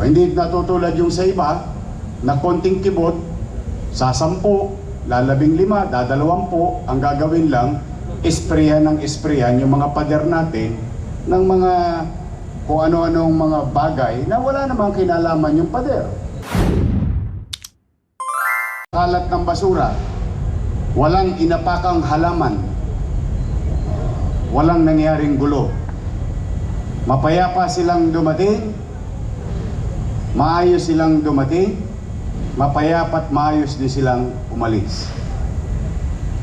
Hindi natutulad yung sa iba na konting kibot, sa 10, lalabing 5, dadalawampu, ang gagawin lang, isprayan ng isprayan yung mga pader natin ng mga kung ano-anong mga bagay na wala namang kinalaman yung pader. Kalat ng basura, walang inapakang halaman, walang nangyaring gulo. Mapayapa silang dumating, maayos silang dumating, mapayapa at maayos din silang umalis.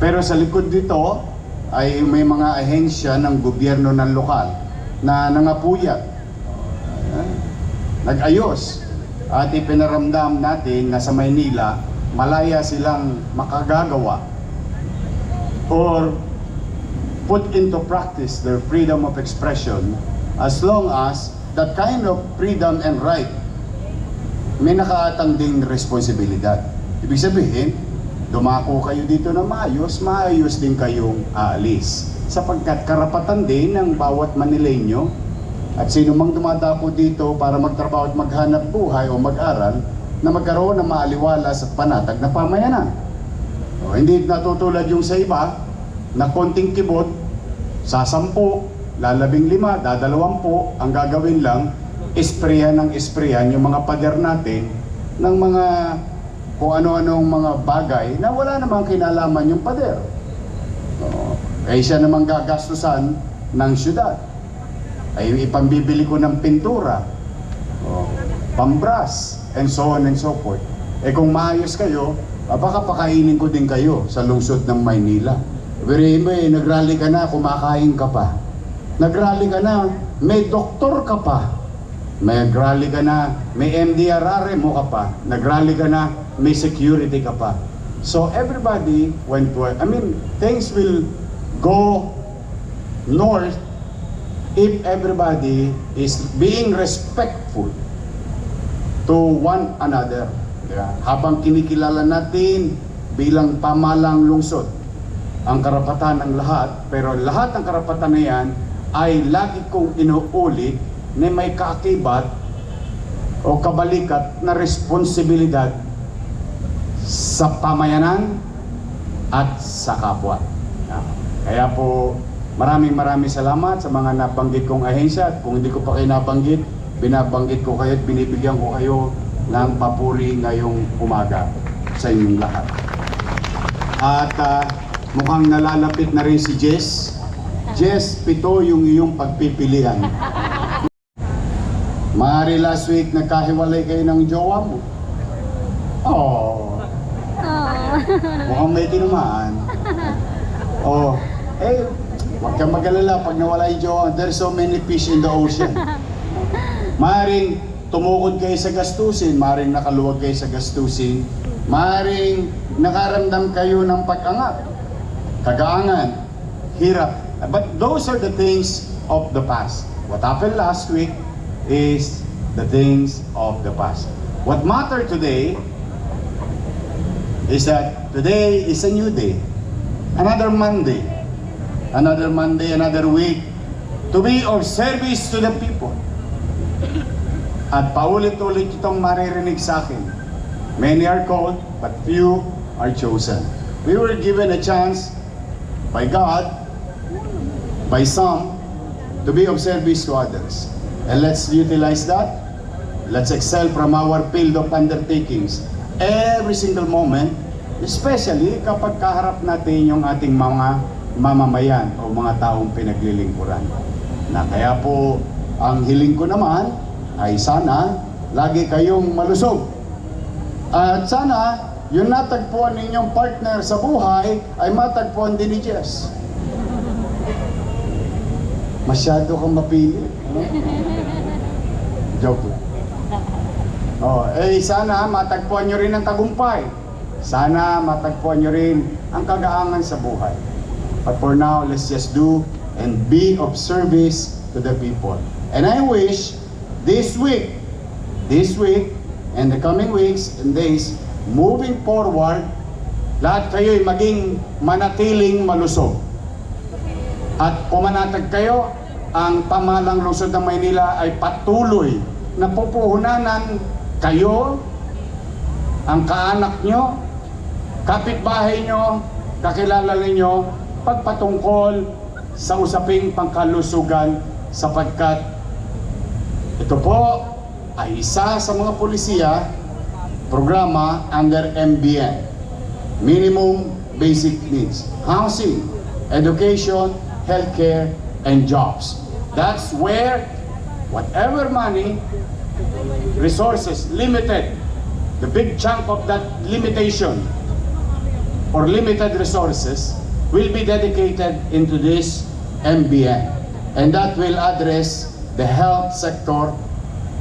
Pero sa likod dito ay may mga ahensya ng gobyerno ng lokal na nangapuyat, nag-ayos at ipinaramdam natin na sa Maynila malaya silang makagagawa or put into practice their freedom of expression as long as that kind of freedom and right may nakaatang ding responsibilidad. Ibig sabihin, dumako kayo dito na maayos din kayong aalis. Sapagkat karapatan din ng bawat Manileño at sino mang dumadako dito para magtrabaho at maghanap buhay o mag-aral na magkaroon ng maaliwalas at panatag na pamayanan. Hindi natutulad yung sa iba na konting kibot, sa 10, lalabing 5, dadalawampu, ang gagawin lang, isprayan ng isprayan yung mga pader natin ng mga kung ano-anong mga bagay na wala namang kinalaman yung pader. Kaya siya namang gagastusan ng syudad. Ay ipambibili ko ng pintura, pambras, and so on and so forth. Kung maayos kayo, baka pakainin ko din kayo sa lungsod ng Maynila. Pero nagrally ka na, kumakain ka pa. Nagrally ka na, may doktor ka pa. Nagrally ka na, may MDRR mo ka pa. Nagrally ka na, may security ka pa. So everybody went to, things will go north if everybody is being respectful to one another. Habang kinikilala natin bilang pamalang lungsod ang karapatan ng lahat, pero lahat ng karapatan na yan ay lagi kong inuulit na may kaakibat o kabalikat na responsibilidad sa pamayanan at sa kapwa. Kaya po maraming salamat sa mga nabanggit kong ahensya, at kung hindi ko pa kayo nabanggit, binabanggit ko kayo at binibigyan ko kayo ng papuri ngayong umaga sa inyong lahat. At mukhang nalalapit na rin si Jess. Jess, 7 yung iyong pagpipilian. Maaari last week nagkahiwalay kayo ng jowa mo. Mukhang may tinamaan. Huwag kang mag-alala pag nawala yung jowa. There's so many fish in the ocean. Maaring tumukod kayo sa gastusin, maaring nakaluwag kayo sa gastusin, maaring nakaramdam kayo ng pag-angat, kagaangan, hirap. But those are the things of the past. What happened last week is the things of the past. What matters today is that today is a new day. Another Monday, another week to be of service to the people. At paulit-ulit itong maririnig sa akin. Many are called, but few are chosen. We were given a chance by God, by some, to be of service to others. And let's utilize that. Let's excel from our field of undertakings every single moment, especially kapag kaharap natin yung ating mga mamamayan o mga taong pinaglilingkuran. Kaya po, ang hiling ko naman ay sana lagi kayong malusog. At sana yung natagpuan ninyong partner sa buhay ay matagpuan din ni Jess. Masyado kang mapili. Joke lang. Sana matagpuan nyo rin ang tagumpay. Sana matagpuan nyo rin ang kagaangan sa buhay. But for now, let's just do and be of service to the people. And I wish this week, and the coming weeks and days, moving forward, lahat kayo'y maging manatiling malusog. At pumanatag kayo, ang pamahalang lungsod ng Maynila ay patuloy napupuhunanan kayo, ang kaanak nyo, kapitbahay nyo, kakilala ninyo, pagpatungkol sa usaping pangkalusugan, sapagkat ito po ay isa sa mga polisiya programa under MBN, Minimum Basic Needs, Housing, Education, Healthcare, and Jobs. That's where whatever money, resources, limited, the big chunk of that limitation or limited resources will be dedicated into this MBN. And that will address the health sector,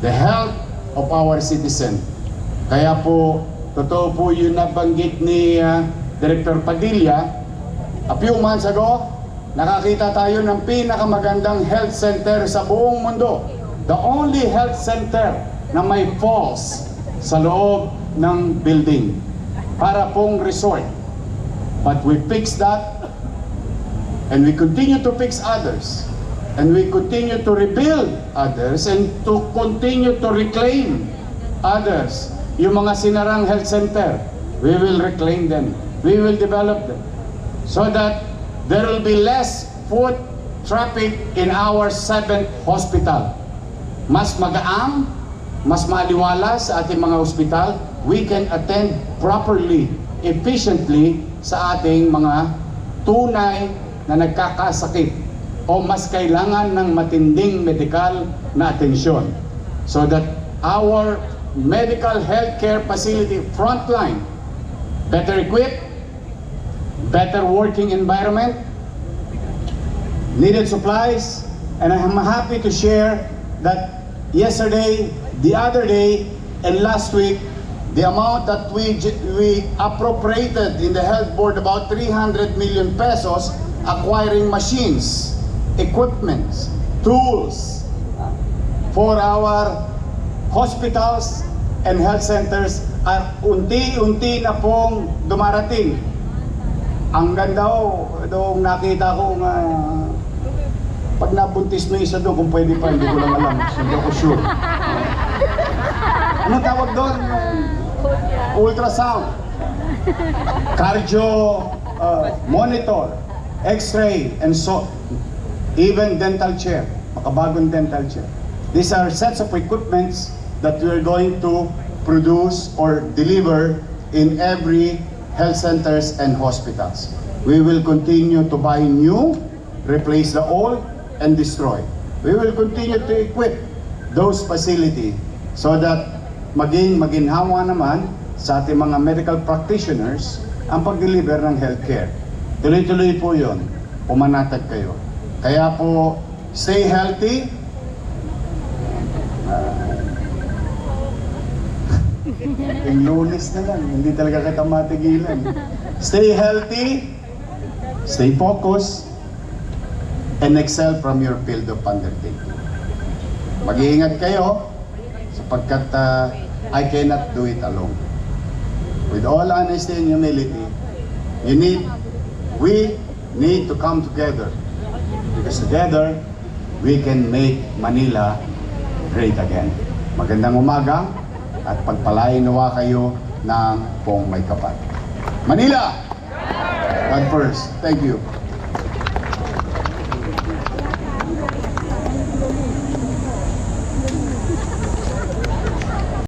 the health of our citizen. Kaya po, totoo po yung nabanggit ni Director Padilla. A few months ago, nakakita tayo ng pinakamagandang health center sa buong mundo. The only health center na may falls sa loob ng building para pong resort. But we fixed that, and we continue to fix others, and we continue to rebuild others, and to continue to reclaim others. Yung mga sinarang health center, we will reclaim them, we will develop them, so that there will be less foot traffic in our 7th hospital. Mas magaang, mas maliwalas sa ating mga ospital, we can attend properly, efficiently sa ating mga tunay na nagkakasakit o mas kailangan ng matinding medical na atensyon, so that our medical healthcare facility frontline, better equipped, better working environment, needed supplies, and I am happy to share that yesterday, the other day, and last week, the amount that we appropriated in the health board, about 300 million pesos, acquiring machines, equipments, tools for our hospitals and health centers, are unti-unti na pong dumarating. Ang ganda doong nakita ko nga, pag nabuntis mo isa doon, kung pwede pa, hindi ko lang alam, hindi ko sure. Ano tawag doon? Ultrasound, cardio monitor, x-ray, and so even dental chair, makabagong dental chair. These are sets of equipments that we are going to produce or deliver in every health centers and hospitals. We will continue to buy new, replace the old, and destroy. We will continue to equip those facilities so that maging maginhawa naman sa ating mga medical practitioners ang pag-deliver ng healthcare. Tuloy-tuloy po yun, pumanatag kayo. Kaya po, stay healthy. Yung Lunes na lang, hindi talaga kita matigilan. Stay healthy, stay focused, and excel from your field of undertaking. Mag-iingat kayo, sapagkat I cannot do it alone. With all honesty and humility, we need to come together, because together we can make Manila great again. Magandang umaga at pagpalain nawa kayo ng buong may kapal. Manila! God first. Thank you.